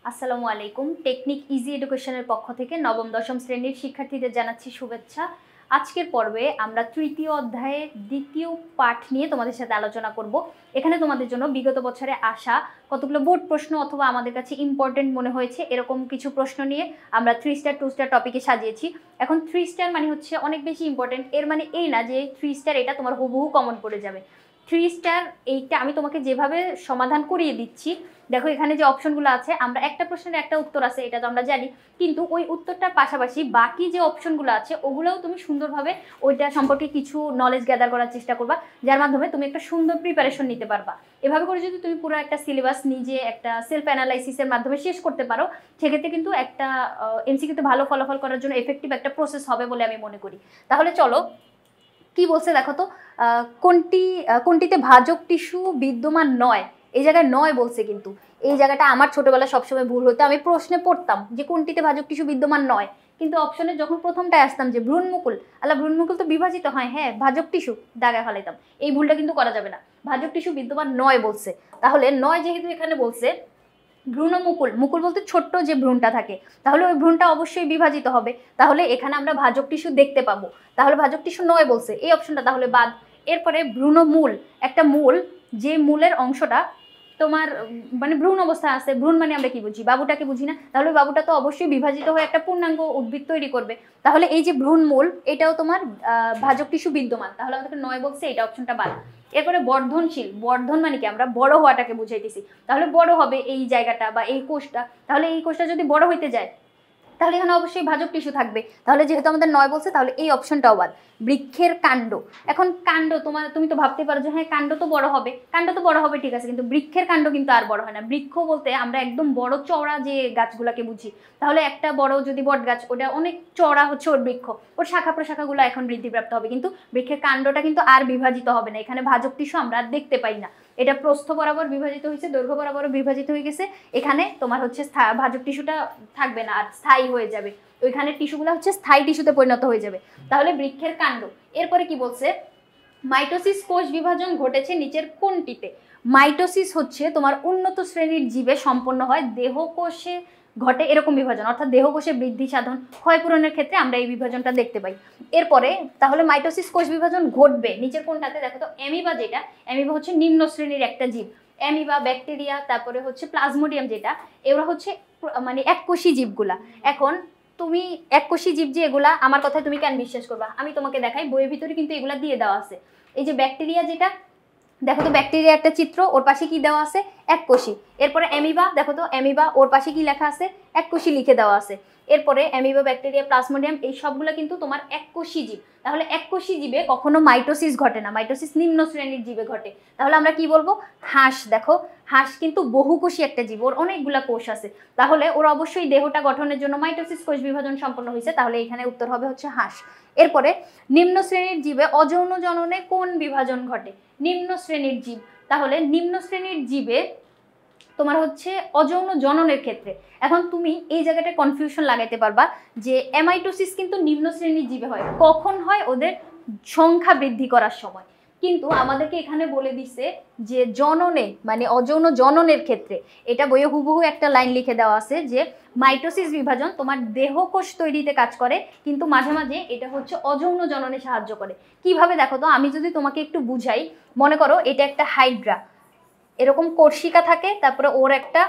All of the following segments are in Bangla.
আসসালামু আলাইকুম। টেকনিক ইজি এডুকেশনের পক্ষ থেকে নবম দশম শ্রেণীর শিক্ষার্থীদের জানাচ্ছি শুভেচ্ছা। আজকের পর্বে আমরা তৃতীয় অধ্যায়ের দ্বিতীয় পাঠ নিয়ে তোমাদের সাথে আলোচনা করব। এখানে তোমাদের জন্য বিগত বছরে আসা কতগুলো বোর্ড প্রশ্ন অথবা আমাদের কাছে ইম্পর্টেন্ট মনে হয়েছে এরকম কিছু প্রশ্ন নিয়ে আমরা 3 স্টার 2 স্টার টপিকে সাজিয়েছি। এখন 3 স্টার মানে হচ্ছে অনেক বেশি ইম্পর্টেন্ট, এর মানে এই না যে 3 স্টার এটা তোমার হুবহু কমন পড়ে যাবে। 3 স্টার এইটা আমি তোমাকে যেভাবে সমাধান করিয়ে দিচ্ছি, দেখো এখানে যে অপশনগুলো আছে, আমরা একটা প্রশ্নের একটা উত্তর আছে এটা তো আমরা জানি, কিন্তু ওই উত্তরটার পাশাপাশি বাকি যে অপশনগুলো আছে ওগুলোও তুমি সুন্দরভাবে ওইটা সম্পর্কে কিছু নলেজ গ্যাদার করার চেষ্টা করবা, যার মাধ্যমে তুমি একটা সুন্দর প্রিপারেশন নিতে পারবা। এভাবে করে যদি তুমি পুরো একটা সিলেবাস নিজে একটা সেলফ অ্যানালাইসিসের মাধ্যমে শেষ করতে পারো, সেক্ষেত্রে কিন্তু একটা এমসিকিউতে ভালো ফলাফল করার জন্য এফেক্টিভ একটা প্রসেস হবে বলে আমি মনে করি। তাহলে চলো কি বলছে দেখো তো, কোনটিতে ভাজক টিস্যু বিদ্যমান নয়, এই জায়গায় নয় বলছে, কিন্তু এই জায়গাটা আমার ছোটবেলায় সবসময় ভুল হতো। আমি প্রশ্নে পড়তাম যে কোনটিতে ভাজক টিস্যু বিদ্যমান নয়, কিন্তু অপশনে যখন প্রথমটায় আসতাম যে ভ্রূণমুকুল, ভ্রূণমুকুল তো বিভাজিত হয়, হ্যাঁ ভাজক টিস্যু, দাগায় ফেলাইতাম। এই ভুলটা কিন্তু করা যাবে না, ভাজক টিস্যু বিদ্যমান নয় বলছে। তাহলে নয় যেহেতু এখানে বলছে, ভ্রূণমুকুল, মুকুল বলতে ছোট্ট যে ভ্রূণটা থাকে, তাহলে ওই ভ্রূণটা অবশ্যই বিভাজিত হবে, তাহলে এখানে আমরা ভাজক টিস্যু দেখতে পাবো। তাহলে ভাজক টিস্যু নয় বলছে, এই অপশনটা তাহলে বাদ। এরপরে ভ্রূণমূল, একটা মূল, যে মূলের অংশটা তোমার মানে ভ্রূণ অবস্থা আছে, ভ্রূণ মানে আমরা কি বুঝি, বাবুটাকে বুঝি না, তাহলে বাবুটা তো অবশ্যই বিভাজিত হয়ে একটা পূর্ণাঙ্গ উদ্ভিদ তৈরি করবে। তাহলে এই যে ভ্রূণমূল এটাও তোমার ভাজক টিস্যু বিদ্যমান, তাহলে আমাদেরকে নয় বলছে, এটা অপশনটা বাদ। এরপরে বর্ধনশীল, বর্ধন মানে কি, আমরা বড় হওয়াটাকে বুঝাইতেছি, তাহলে বড় হবে এই জায়গাটা বা এই কোষটা, তাহলে এই কোষটা যদি বড় হইতে যায় তাহলে এখানে অবশ্যই ভাজক টিস্যু থাকবে, তাহলে যেহেতু আমাদের নয় বলছে তাহলে এই অপশনটাও বাদ। বৃক্ষের কাণ্ড, এখন কাণ্ড তুমি তো ভাবতে পারো যে হ্যাঁ কাণ্ড তো বড় হবে, কাণ্ড তো বড় হবে ঠিক আছে, কিন্তু বৃক্ষের কাণ্ড কিন্তু আর বড় হয় না। বৃক্ষ বলতে আমরা একদম বড় চওড়া যে গাছগুলোকে বুঝি, তাহলে একটা বড় যদি বট গাছ, ওটা অনেক চওড়া হচ্ছে ওর বৃক্ষ, ওর শাখা প্রশাখাগুলো এখন বৃদ্ধিপ্রাপ্ত হবে, কিন্তু বৃক্ষের কাণ্ডটা কিন্তু আর বিভাজিত হবে না। এখানে ভাজক টিস্যু আমরা আর দেখতে পাই না, এটা প্রস্থ বরাবর বিভাজিত হয়েছে, দৈর্ঘ্য বরাবর বিভাজিত হয়ে গেছে, এখানে তোমার হচ্ছে ভাজক টিস্যুটা থাকবে না, আর স্থায়ী হয়ে যাবে, ওইখানে টিস্যুগুলো হচ্ছে স্থায়ী টিস্যুতে পরিণত হয়ে যাবে। তাহলে বৃক্ষের কাণ্ড। এরপরে কি বলছে, মাইটোসিস কোষ বিভাজন ঘটেছে নিচের কোনটিতে? মাইটোসিস হচ্ছে তোমার উন্নত শ্রেণীর জীবে সম্পন্ন হয়, দেহকোষে ঘটে এরকম বিভাজন, অর্থাৎ দেহকোষে বৃদ্ধি সাধন ক্ষয়পূরণের ক্ষেত্রে আমরা এই বিভাজনটা দেখতে পাই। এরপরে তাহলে মাইটোসিস কোষ বিভাজন ঘটবে নিচের কোনটাতে? দেখো তো অ্যামিবা, যেটা অ্যামিবা হচ্ছে নিম্ন শ্রেণীর একটা জীব, অ্যামিবা, ব্যাকটেরিয়া, তারপরে হচ্ছে প্লাজমোডিয়াম, যেটা এগুলো হচ্ছে মানে এককোষী জীবগুলা। এখন তুমি এককোষী জীব যে এগুলা, আমার কথায় তুমি কেন বিশ্বাস করবা? আমি তোমাকে দেখাই, বইয়ের ভিতরে কিন্তু এগুলা দিয়ে দেওয়া আছে। এই যে ব্যাকটেরিয়া, যেটা দেখো তো ব্যাকটেরিয়া একটা চিত্র, ওর পাশে কি দেওয়া আছে? এককোষী। এরপরে অ্যামিবা, দেখো তো অ্যামিবা, ওর পাশে কি লেখা আছে? এককোষী লিখে দেওয়া আছে। এরপরে অ্যামিবা, ব্যাকটেরিয়া, প্লাজমোডিয়াম, এই সবগুলো কিন্তু তোমার এককোষী জীব। তাহলে এককোষী জীবে কখনো মাইটোসিস ঘটে না, মাইটোসিস নিম্ন শ্রেণীর জীবে ঘটে। তাহলে আমরা কি বলবো? হাঁস, দেখো হাঁস কিন্তু বহুকোষী একটা জীব, ওর অনেকগুলা কোষ আছে, তাহলে ওর অবশ্যই দেহটা গঠনের জন্য মাইটোসিস কোষ বিভাজন সম্পন্ন হয়েছে, তাহলে এখানে উত্তর হবে হচ্ছে হাঁস। এরপরে নিম্ন শ্রেণীর জীবে অযৌন জননে কোন বিভাজন ঘটে? নিম্ন শ্রেণীর জীব, তাহলে নিম্ন শ্রেণীর জীবে তোমার হচ্ছে অযৌন জননের ক্ষেত্রে। এখন তুমি এই জায়গাটা কনফিউশন লাগাইতে পারবা যে অ্যামাইটোসিস কিন্তু নিম্ন শ্রেণীর জীবে হয়, কখন হয়? ওদের সংখ্যা বৃদ্ধি করার সময়। কিন্তু আমাদেরকে এখানে বলে দিছে যে জননে মানে অযৌন জননের ক্ষেত্রে, এটা বইয়ে হুবহু একটা লাইন লিখে দেওয়া আছে যে মাইটোসিস বিভাজন তোমার দেহকোষ তৈরিতে কাজ করে, কিন্তু মাঝে মাঝে এটা হচ্ছে অযৌন জননে সাহায্য করে। কিভাবে দেখো তো, আমি যদি তোমাকে একটু বুঝাই, মনে করো এটা একটা হাইড্রা, এরকম কোর্শিকা থাকে, তারপরে ওর একটা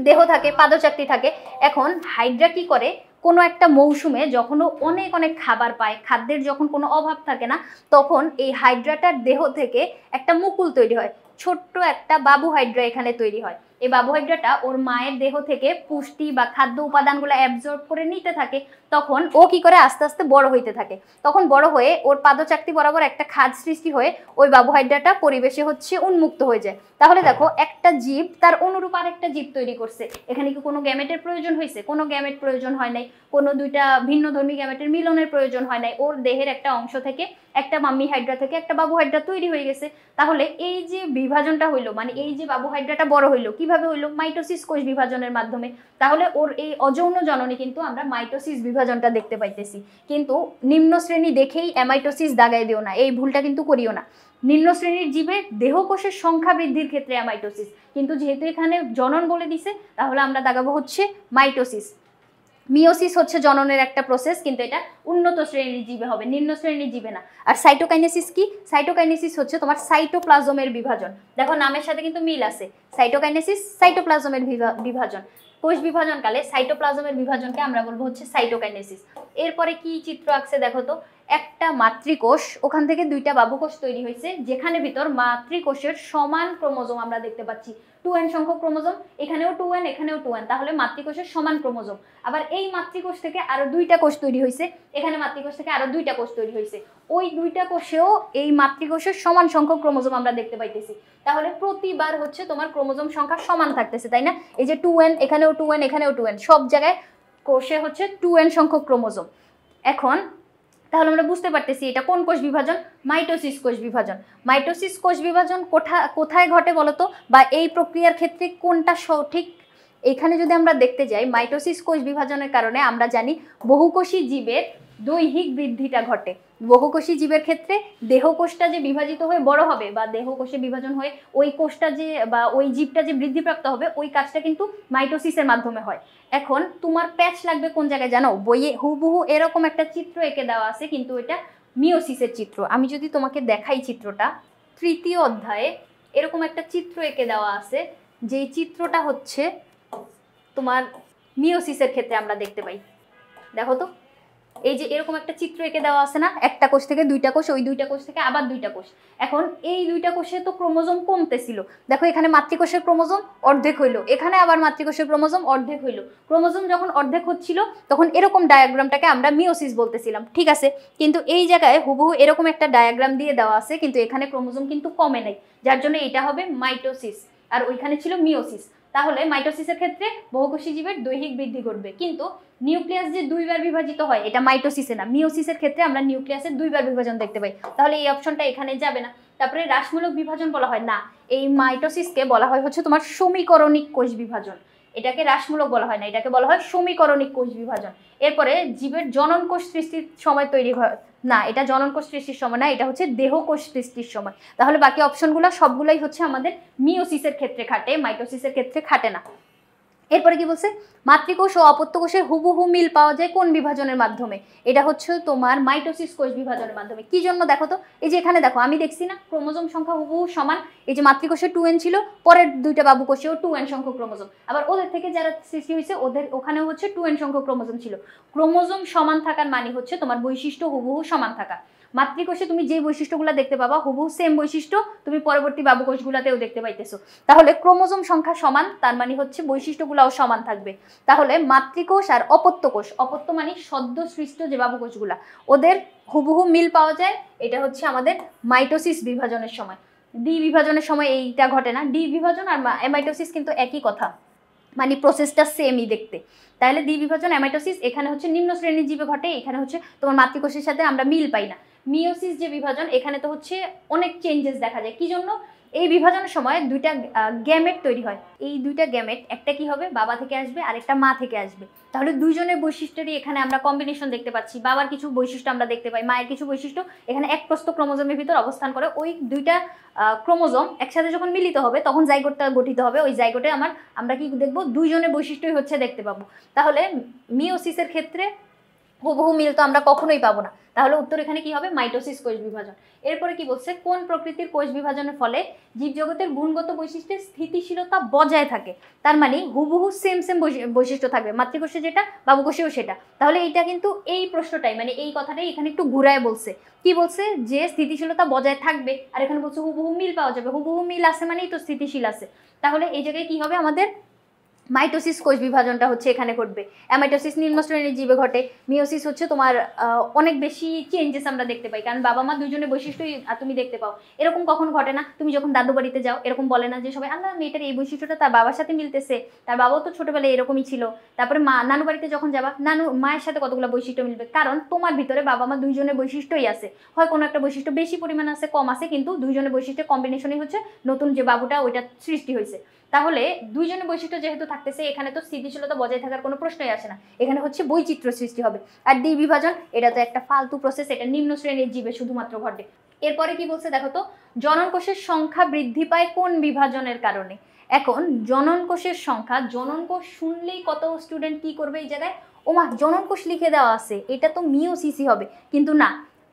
দেহ থাকে, পাদচাকতি থাকে। এখন হাইড্রা কি করে, কোনো একটা মৌসুমে যখন অনেক অনেক খাবার পায়, খাদ্যের যখন কোনো অভাব থাকে না, তখন এই হাইড্রাটার দেহ থেকে একটা মুকুল তৈরি হয়, ছোট্ট একটা বাবু হাইড্রা এখানে তৈরি হয়। এই বাবু হাইড্রাটা ওর মায়ের দেহ থেকে পুষ্টি বা খাদ্য উপাদানগুলো অ্যাবজর্ব করে নিতে থাকে, তখন ও কি করে আস্তে আস্তে বড় হইতে থাকে, তখন বড় হয়ে ওর পাদচাকতি বরাবর একটা খাদ সৃষ্টি হয়ে ওই বাবু হাইড্রাটা পরিবেশে হচ্ছে উন্মুক্ত হয়ে যায়। তাহলে দেখো একটা জীব তার অনুরূপ আরেকটা জীব তৈরি করছে, এখানে কি কোনো গ্যামেটের প্রয়োজন হয়েছে? কোনো গ্যামেট প্রয়োজন হয় নাই, কোনো দুইটা ভিন্নধর্মী গ্যামেটের মিলনের প্রয়োজন হয় নাই, ওর দেহের একটা অংশ থেকে একটা মাম্মি হাইড্রা থেকে একটা বাবু হাইড্রা তৈরি হয়ে গেছে। তাহলে এই যে বিভাজনটা হইলো, মানে এই যে বাবু হাইড্রাটা বড় হইলো, কি কিভাবে হইলো? মাইটোসিস কোষ বিভাজনের মাধ্যমে। তাহলে ওর এই অযৌন জননে কিন্তু আমরা মাইটোসিস বিভাজনটা দেখতে পাইতেছি। কিন্তু নিম্ন শ্রেণী দেখেই অ্যামাইটোসিস দাগাই দিও না, এই ভুলটা কিন্তু করিও না। নিম্ন শ্রেণীর জীবে দেহকোষের সংখ্যা বৃদ্ধির ক্ষেত্রে অ্যামাইটোসিস, কিন্তু যেহেতু এখানে জনন বলে দিছে তাহলে আমরা দাগাবো হচ্ছে মাইটোসিস। মিওসিস হচ্ছে জননের একটা প্রসেস, কিন্তু এটা উন্নত শ্রেণীর জীবে হবে, নিম্ন শ্রেণীর জীবে না। আর সাইটোকাইনেসিস কি? সাইটোকাইনেসিস হচ্ছে তোমার সাইটোপ্লাজমের বিভাজন। দেখো নামের সাথে কিন্তু মিল আছে, সাইটোকাইনেসিস সাইটোপ্লাজমের বিভাজন। কোষ বিভাজনকালে সাইটোপ্লাজমের বিভাজনকে আমরা বলবো হচ্ছে সাইটোকাইনেসিস। এরপরে কি চিত্র আঁকছে দেখো তো, একটা মাতৃকোষ, ওখান থেকে দুইটা বাবুকোষ তৈরি হয়েছে, যেখানে ভিতর মাতৃকোষের সমান ক্রোমোজোম আমরা দেখতে পাচ্ছি। 2n সংখ্যক ক্রোমোজোম, এখানেও 2n এখানেও 2n, তাহলে মাতৃকোষের সমান ক্রোমোজোম। আবার এই মাতৃকোষ থেকে আরো দুইটা কোষ তৈরি হয়েছে, এখানে মাতৃকোষ থেকে আরো দুইটা কোষ তৈরি হয়েছে, ওই দুইটা কোষেও এই মাতৃকোষের সমান সংখ্যক ক্রোমোজোম আমরা দেখতে পাইতেছি। তাহলে প্রতিবার হচ্ছে তোমার ক্রোমোজোম সংখ্যা সমান থাকতেছে, তাই না? এই যে 2n এখানেও 2n এখানেও 2n, সব জায়গায় কোষে হচ্ছে 2n সংখ্যক ক্রোমোজোম। এখন তাহলে আমরা বুঝতে পারতেছি এটা কোন কোষ বিভাজন? মাইটোসিস কোষ বিভাজন। মাইটোসিস কোষ বিভাজন কোথায় ঘটে বলতো, বা এই প্রক্রিয়ার ক্ষেত্রে কোনটা সঠিক? এখানে যদি আমরা দেখতে যাই, মাইটোসিস কোষ বিভাজনের কারণে আমরা জানি বহুকোষী জীবের দৈহিক বৃদ্ধিটা ঘটে। বহুকোষী জীবের ক্ষেত্রে দেহকোষটা যে বিভাজিত হয়ে বড় হবে, বা দেহকোষে বিভাজন হয়ে ওই কোষটা যে বা ওই জীবটা যে বৃদ্ধিপ্রাপ্ত হবে, ওই কাজটা কিন্তু মাইটোসিসের মাধ্যমে হয়। এখন তোমার প্যাচ লাগবে কোন জায়গায় জানো? বইয়ে হুবহু এরকম একটা চিত্র এঁকে দেওয়া আছে, কিন্তু এটা মিওসিসের চিত্র। আমি যদি তোমাকে দেখাই চিত্রটা, তৃতীয় অধ্যায়ে এরকম একটা চিত্র এঁকে দেওয়া আছে, যেই চিত্রটা হচ্ছে তোমার মিওসিসের ক্ষেত্রে আমরা দেখতে পাই। দেখো তো, এই যে এরকম একটা চিত্র এঁকে দেওয়া আছে না, একটা কোষ থেকে দুইটা কোষ, ওই দুইটা কোষ থেকে আবার দুইটা কোষ। এখন এই দুইটা কোষে তো ক্রোমোজোম কমতেছিল, দেখো এখানে মাতৃকোষের ক্রোমোজোম অর্ধেক হইলো, এখানে আবার মাতৃকোষের ক্রোমোজোম অর্ধেক হইলো। ক্রোমোজোম যখন অর্ধেক হচ্ছিল তখন এরকম ডায়াগ্রামটাকে আমরা মিওসিস বলতেছিলাম, ঠিক আছে? কিন্তু এই জায়গায় হুবহু এরকম একটা ডায়াগ্রাম দিয়ে দেওয়া আছে, কিন্তু এখানে ক্রোমোজোম কিন্তু কমে নাই, যার জন্য এটা হবে মাইটোসিস, আর ওইখানে ছিল মিওসিস। তাহলে মাইটোসিসের ক্ষেত্রে বহুকোষী জীবের দৈহিক বৃদ্ধি ঘটবে, কিন্তু নিউক্লিয়াস যে দুইবার বিভাজিত হয় এটা মাইটোসিসে না, মিওসিসের ক্ষেত্রে আমরা নিউক্লিয়াসের দুইবার বিভাজন দেখতে পাই। তাহলে এই অপশনটা এখানে যাবে না। তারপরে হ্রাসমূলক বিভাজন বলা হয় না, এই মাইটোসিসকে বলা হয় হচ্ছে তোমার সমীকরণিক কোষ বিভাজন। এটাকে হ্রাসমূলক বলা হয় না, এটাকে বলা হয় সমীকরণিক কোষ বিভাজন। এরপরে জীবের জনন কোষ সৃষ্টির সময় তৈরি হয় না, এটা জনন কোষ সৃষ্টির সময় না, এটা হচ্ছে দেহকোষ সৃষ্টির সময়। তাহলে বাকি অপশনগুলো সবগুলাই হচ্ছে আমাদের মিওসিসের ক্ষেত্রে খাটে, মাইটোসিসের ক্ষেত্রে খাটে না। এরপরে কি বলছে? মাতৃকোষ ও অপত্য কোষের হুবহু মিল পাওয়া যায় কোন বিভাজনের মাধ্যমে? এটা হচ্ছে তোমার মাইটোসিস কোষ বিভাজনের মাধ্যমে। কি জন্য দেখো তো, এই যে এখানে দেখো আমি দেখছি না ক্রোমোজোম সংখ্যা হুবহু সমান, এই যে মাতৃকোষে 2n ছিল, পরের দুইটা বাবু কোষেও 2n সংখ্যক ক্রোমোজোম, আবার ওদের থেকে যারা সৃষ্টি হয়েছে ওদের ওখানেও হচ্ছে 2n সংখ্যক ক্রোমোজোম ছিল। ক্রোমোজোম সমান থাকার মানে হচ্ছে তোমার বৈশিষ্ট্য হুবহু সমান থাকা। মাতৃকোষে তুমি যে বৈশিষ্ট্যগুলো দেখতে পাবা হুবহু সেম বৈশিষ্ট্য তুমি পরবর্তী বাবুকোষগুলোতেও দেখতে পাইতেছো। তাহলে ক্রোমোজোম সংখ্যা সমান, তার মানে হচ্ছে বৈশিষ্ট্যগুলোও সমান থাকবে। তাহলে মাতৃকোষ আর অপত্য কোষ, অপত্য মানে সদ্য সৃষ্ট যে বাবুকোষগুলা, ওদের হুবহু মিল পাওয়া যায়। এটা হচ্ছে আমাদের মাইটোসিস বিভাজনের সময়। ডি বিভাজনের সময় এইটা ঘটে না। ডি বিভাজন আর অ্যামাইটোসিস কিন্তু একই কথা, মানে প্রসেসটা সেমই দেখতে। তাহলে দ্বি বিভাজন অ্যামাইটোসিস এখানে হচ্ছে নিম্ন শ্রেণীর জীবে ঘটে, এখানে হচ্ছে তোমার মাতৃকোষের সাথে আমরা মিল পাই না। মিওসিস যে বিভাজন, এখানে তো হচ্ছে অনেক চেঞ্জেস দেখা যায়। কি জন্য? এই বিভাজনের সময় দুইটা গ্যামেট তৈরি হয়। এই দুইটা গ্যামেট, একটা কি হবে বাবা থেকে আসবে আর একটা মা থেকে আসবে। তাহলে দুইজনের বৈশিষ্ট্যেরই এখানে আমরা কম্বিনেশন দেখতে পাচ্ছি। বাবার কিছু বৈশিষ্ট্য আমরা দেখতে পাই, মায়ের কিছু বৈশিষ্ট্য এখানে এক প্রস্থ ক্রোমোজোমের ভিতর অবস্থান করে। ওই দুইটা ক্রোমোজোম একসাথে যখন মিলিত হবে তখন জাইগোটটা গঠিত হবে। ওই জাইগোটে আমরা কি দেখবো? দুইজনের বৈশিষ্ট্যই হচ্ছে দেখতে পাবো। তাহলে মিওসিসের ক্ষেত্রে হুবহু মিল তো আমরা কখনোই পাবো না। তাহলে উত্তর এখানে কি হবে? মাইটোসিস কোষ বিভাজন। এরপরে কি বলছে? কোন প্রকৃতির কোষ বিভাজনের ফলে জীবজগতের গুণগত বৈশিষ্ট্যের স্থিতিশীলতা বজায় থাকে? তার মানে হুবহু সেম বৈশিষ্ট্য থাকবে, মাতৃকোষে যেটা বাবুকোষেও সেটা। তাহলে এইটা কিন্তু এই প্রশ্নটাই, মানে এই কথাটাই এখানে একটু ঘুরায় বলছে। কি বলছে? যে স্থিতিশীলতা বজায় থাকবে, আর এখানে বলছে হুবহু মিল পাওয়া যাবে। হুবহু মিল আছে মানেই তো স্থিতিশীল আছে। তাহলে এই জায়গায় কি হবে? আমাদের মাইটোসিস কোষ বিভাজনটা হচ্ছে এখানে ঘটবে। অ্যামাইটোসিস নিম্ন শ্রেণীর জীবে ঘটে। মিওসিস হচ্ছে তোমার অনেক বেশি চেঞ্জেস আমরা দেখতে পাই, কারণ বাবা মা দুজনের বৈশিষ্ট্যই তুমি দেখতে পাও। এরকম কখন ঘটে না? তুমি যখন দাদু বাড়িতে যাও, এরকম বলে না যে সবাই আল্লাহ মেয়েটার এই বৈশিষ্ট্যটা তার বাবার সাথে মিলতেছে, তার বাবাও তো ছোটবেলায় এরকমই ছিল। তারপরে নানু বাড়িতে যখন যাবা, মায়ের সাথে কতগুলো বৈশিষ্ট্য মিলবে, কারণ তোমার ভিতরে বাবা মা দুইজনের বৈশিষ্ট্যই আছে। হয় কোনো একটা বৈশিষ্ট্য বেশি পরিমাণ আছে, কম আছে, কিন্তু দুইজনের বৈশিষ্ট্যের কম্বিনেশনই হচ্ছে নতুন যে বাবুটা ওইটা সৃষ্টি হয়েছে। তাহলে দুইজনের বৈশিষ্ট্য যেহেতু থাকতেছে, এখানে তো স্থিতিশীলতা বজায় থাকার কোনো প্রশ্নই আসে না, এখানে হচ্ছে বৈচিত্র্য সৃষ্টি হবে। আর দ্বি বিভাজন এটা তো একটা ফালতু প্রসেস, এটা নিম্ন শ্রেণীর জীবে শুধুমাত্র ঘটে। এরপরে কি বলছে দেখো তো, জনন কোষের সংখ্যা বৃদ্ধি পায় কোন বিভাজনের কারণে। এখন জনন কোষের সংখ্যা, জনন কোষ শুনলেই কত স্টুডেন্ট কি করবে এই জায়গায়, ওমা জনন কোষ লিখে দেওয়া আছে, এটা তো মিওসিসই হবে, কিন্তু না।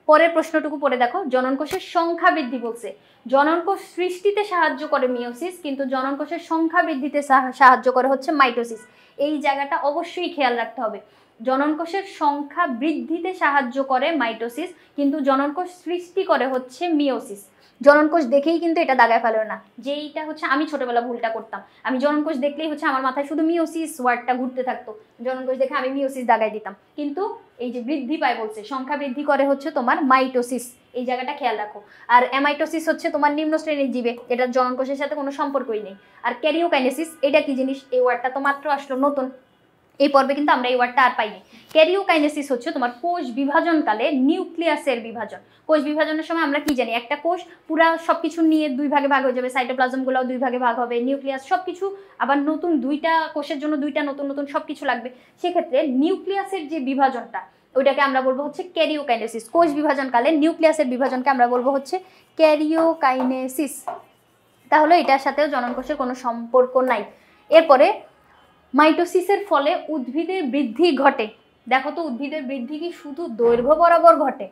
পরের প্রশ্নটুকু পড়ে দেখো, জনন কোষের সংখ্যা বৃদ্ধি বলছে। জনন কোষ সৃষ্টিতে সাহায্য করে মিওসিস, কিন্তু জনন কোষের সংখ্যা বৃদ্ধিতে সাহায্য করে হচ্ছে মাইটোসিস। এই জায়গাটা অবশ্যই খেয়াল রাখতে হবে। জনন কোষের সংখ্যা বৃদ্ধিতে সাহায্য করে মাইটোসিস, কিন্তু জনন কোষ সৃষ্টি করে হচ্ছে মিওসিস। জনন কোষ দেখেই কিন্তু এটা দাগায় ফেলো না, যে এইটা হচ্ছে আমি ছোটবেলা ভুলটা করতাম, আমি জনন কোষ দেখলেই হচ্ছে আমার মাথায় শুধু মিওসিস ওয়ার্ডটা ঘুরতে থাকতো, জনন কোষ দেখে আমি মিওসিস দাগাই দিতাম। কিন্তু এই যে বৃদ্ধি পায় বলছে, সংখ্যা বৃদ্ধি করে হচ্ছে তোমার মাইটোসিস, এই জায়গাটা খেয়াল রাখো। আর অ্যামাইটোসিস হচ্ছে তোমার নিম্ন শ্রেণীর জীবে, এটা জনন কোষের সাথে কোনো সম্পর্কই নেই। আর ক্যারিওকাইনেসিস এটা কি জিনিস, এই ওয়ার্ডটা তো মাত্র আসলো নতুন, এই পর্বে কিন্তু আমরা এই ওয়ার্ডটা আর পাইনি। ক্যারিওকাইনেসিস হচ্ছে তোমার কোষ বিভাজনকালে নিউক্লিয়াসের বিভাজন। কোষ বিভাজনের সময় আমরা কি জানি, একটা কোষ পুরা সবকিছু নিয়ে দুই ভাগে ভাগ হয়ে যাবে, সাইটোপ্লাজমগুলোও দুই ভাগে ভাগ হবে, নিউক্লিয়াস সবকিছু, আবার নতুন দুইটা কোষের জন্য দুইটা নতুন নতুন সবকিছু লাগবে। সেক্ষেত্রে নিউক্লিয়াসের যে বিভাজনটা ওইটাকে আমরা বলবো হচ্ছে ক্যারিওকাইনেসিস। কোষ বিভাজনকালে নিউক্লিয়াসের বিভাজনকে আমরা বলবো হচ্ছে ক্যারিওকাইনেসিস। তাহলে এটার সাথেও জনন কোষের কোনো সম্পর্ক নাই। এরপরে মাইটোসিসের ফলে উদ্ভিদের বৃদ্ধি ঘটে। দেখো তো উদ্ভিদের বৃদ্ধি কি শুধু দৈর্ঘ্য বরাবর ঘটে?